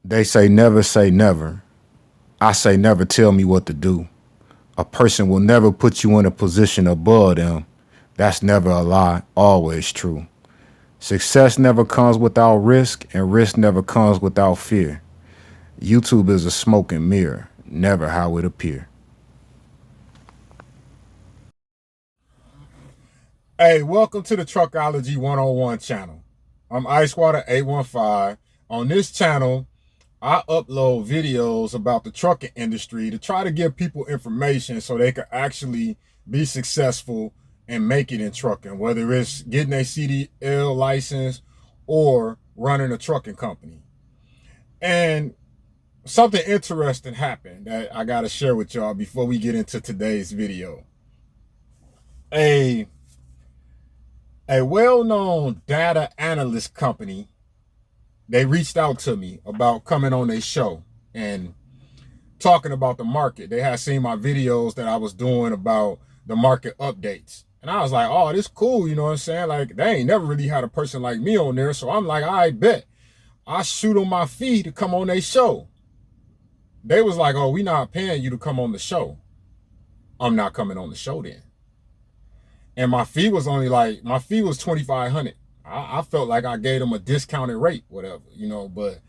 They say never. I say never tell me what to do. A person will never put you in a position above them. That's never a lie, always true. Success never comes without risk, and risk never comes without fear. YouTube is a smoke and mirror, never how it appear. Hey, welcome to the Truckology 101 channel. I'm Icewater815. On this channel, I upload videos about the trucking industry to try to give people information so they can actually be successful and make it in trucking, whether it's getting a CDL license or running a trucking company. And something interesting happened that I got to share with y'all before we get into today's video. A well-known data analyst company, they reached out to me about coming on their show and talking about the market. They had seen my videos that I was doing about the market updates. And I was like, oh, this cool, you know what I'm saying? Like, they ain't never really had a person like me on there. So I'm like, I bet. I shoot on my fee to come on their show. They was like, oh, we not paying you to come on the show. I'm not coming on the show then. And my fee was $2,500. I felt like I gave them a discounted rate, whatever, you know, but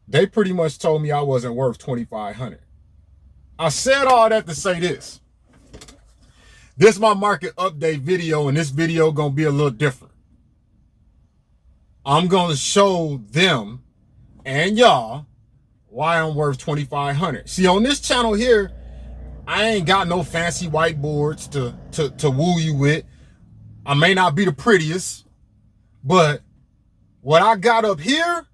they pretty much told me I wasn't worth $2,500. I said all that to say this. This is my market update video, and this video gonna be a little different. I'm gonna show them and y'all why I'm worth $2,500. See, on this channel here, I ain't got no fancy whiteboards to woo you with. I may not be the prettiest, but what I got up here,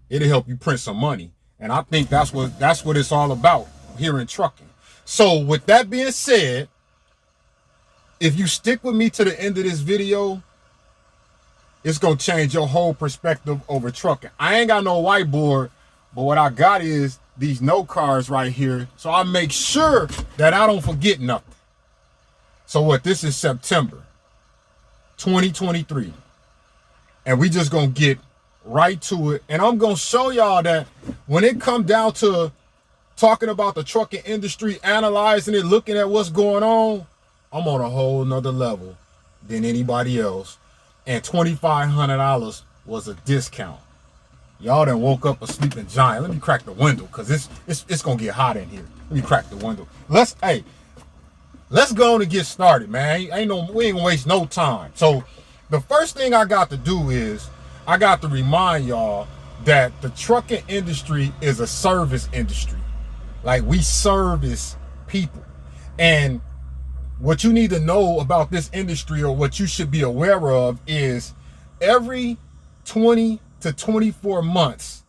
it'll help you print some money. And I think that's what it's all about here in trucking. So with that being said, if you stick with me to the end of this video, it's gonna change your whole perspective over trucking. I ain't got no whiteboard, but what I got is these note cards right here. So I make sure that I don't forget nothing. So what, this is September 2023. And we just gonna get right to it. And I'm gonna show y'all that when it come down to talking about the trucking industry, analyzing it, looking at what's going on, I'm on a whole nother level than anybody else. And $2,500 was a discount. Y'all done woke up a sleeping giant. Let me crack the window, because it's gonna get hot in here. Let me crack the window. Let's go on and get started, man. We ain't gonna waste no time. So the first thing I got to do is I got to remind y'all that the trucking industry is a service industry. Like, we service people. And what you need to know about this industry, or what you should be aware of, is every 20 to 24 months,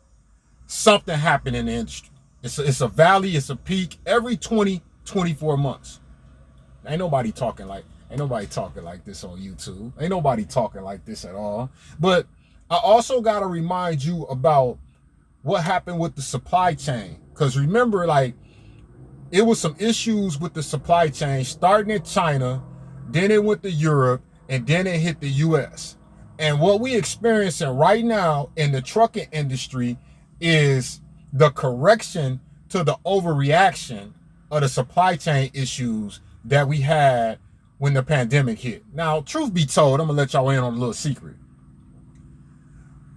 something happened in the industry. It's a valley, it's a peak every 20, 24 months. Ain't nobody talking like this on YouTube. Ain't nobody talking like this at all. But I also got to remind you about what happened with the supply chain. Because remember, like, it was some issues with the supply chain starting in China, then it went to Europe, and then it hit the US. And what we experiencing right now in the trucking industry is the correction to the overreaction of the supply chain issues that we had when the pandemic hit. Now, truth be told, I'm gonna let y'all in on a little secret.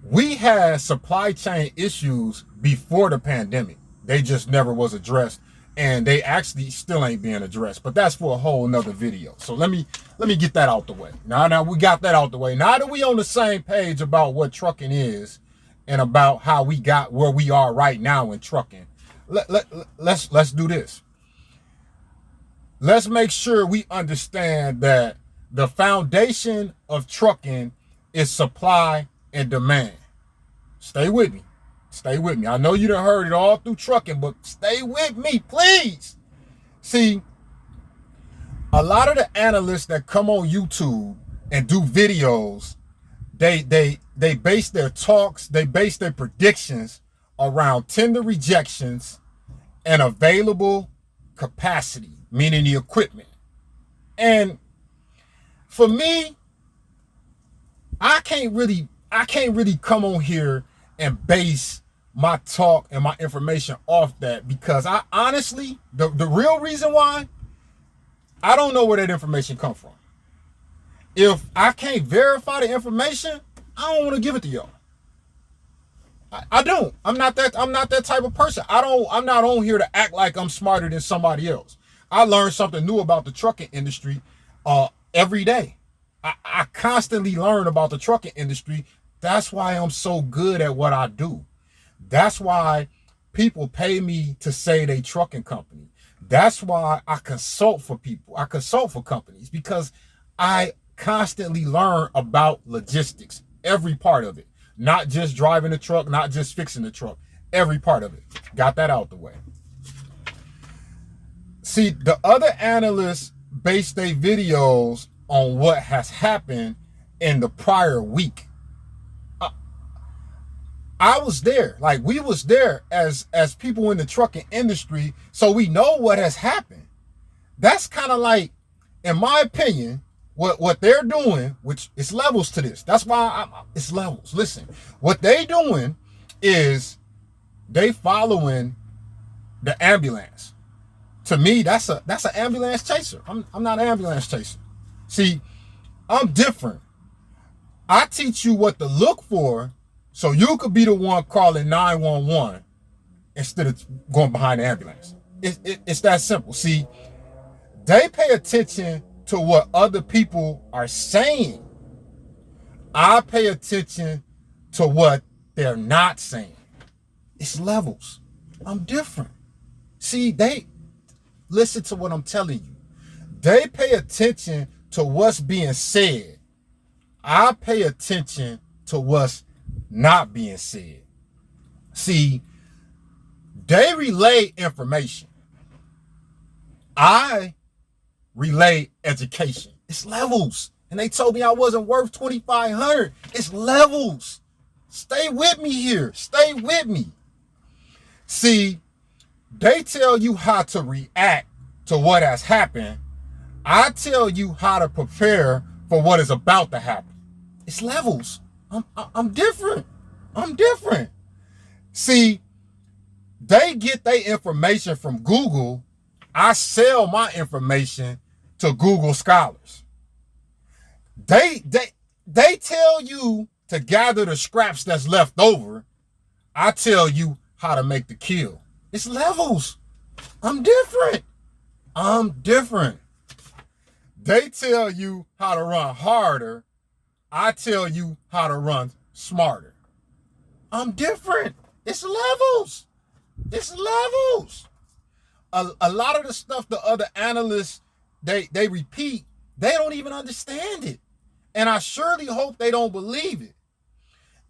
We had supply chain issues before the pandemic. They just never was addressed, and they actually still ain't being addressed. But that's for a whole nother video. So let me get that out the way. Now we got that out the way. Now that we on the same page about what trucking is and about how we got where we are right now in trucking, let's do this. Let's make sure we understand that the foundation of trucking is supply and demand. Stay with me. Stay with me. I know you done heard it all through trucking, but stay with me, please. See, a lot of the analysts that come on YouTube and do videos, they base their talks, they base their predictions around tender rejections and available capacity, meaning the equipment. And for me, I can't really come on here and base my talk and my information off that, because I honestly, the real reason why, I don't know where that information come from. If I can't verify the information, I don't want to give it to y'all. I don't. I'm not that type of person. I'm not on here to act like I'm smarter than somebody else. I learn something new about the trucking industry every day. I constantly learn about the trucking industry. That's why I'm so good at what I do. That's why people pay me to say they trucking company. That's why I consult for people. I consult for companies, because I constantly learn about logistics, every part of it. Not just driving the truck, not just fixing the truck, every part of it. Got that out the way. See, the other analysts base their videos on what has happened in the prior week. I was there, like we was there as people in the trucking industry, so we know what has happened. That's kind of like, in my opinion, what they're doing, which is levels to this. That's why it's levels. Listen, what they doing is they following the ambulance. To me, that's an ambulance chaser. I'm not an ambulance chaser. See, I'm different. I teach you what to look for, so you could be the one calling 911 instead of going behind the ambulance. It's that simple. See, they pay attention to what other people are saying. I pay attention to what they're not saying. It's levels. I'm different. See, they listen to what I'm telling you. They pay attention to what's being said. I pay attention to what's not being said. See, they relay information. I relay education. It's levels. And they told me I wasn't worth $2,500. It's levels. Stay with me here. Stay with me. See, they tell you how to react to what has happened. I tell you how to prepare for what is about to happen. It's levels. I'm different. I'm different. See, they get their information from Google. I sell my information to Google scholars. They tell you to gather the scraps that's left over. I tell you how to make the kill. It's levels. I'm different. I'm different. They tell you how to run harder. I tell you how to run smarter. I'm different. It's levels. It's levels. A lot of the stuff the other analysts, they repeat, they don't even understand it. And I surely hope they don't believe it.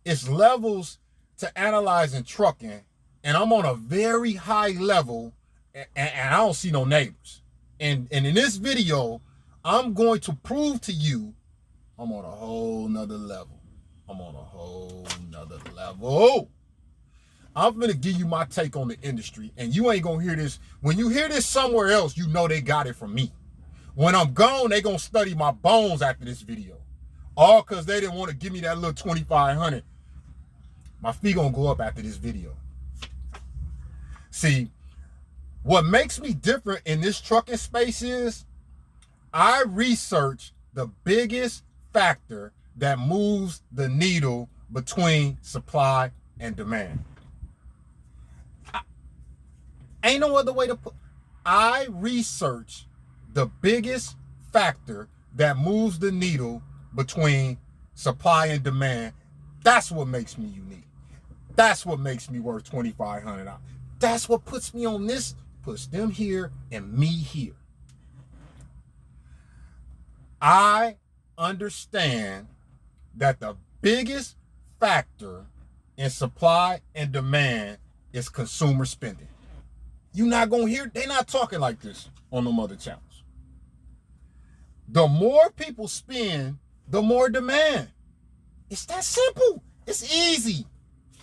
It's levels to analyzing trucking, and I'm on a very high level, and I don't see no neighbors. And in this video, I'm going to prove to you I'm on a whole nother level. I'm on a whole nother level. I'm going to give you my take on the industry, and you ain't going to hear this. When you hear this somewhere else, you know they got it from me. When I'm gone, they going to study my bones after this video. All because they didn't want to give me that little $2,500. My fee going to go up after this video. See, what makes me different in this trucking space is I research the biggest factor that moves the needle between supply and demand. Ain't no other way to put. I research the biggest factor that moves the needle between supply and demand. That's what makes me unique. That's what makes me worth $2,500. That's what puts me on this, puts them here and me here. I understand that the biggest factor in supply and demand is consumer spending. You're not going to hear, they're not talking like this on them other channels. The more people spend, the more demand. It's that simple. It's easy.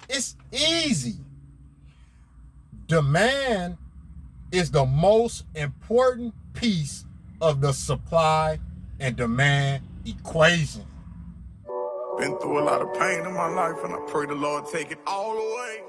It's easy. Demand is the most important piece of the supply and demand equation. Been through a lot of pain in my life, and I pray the Lord take it all away.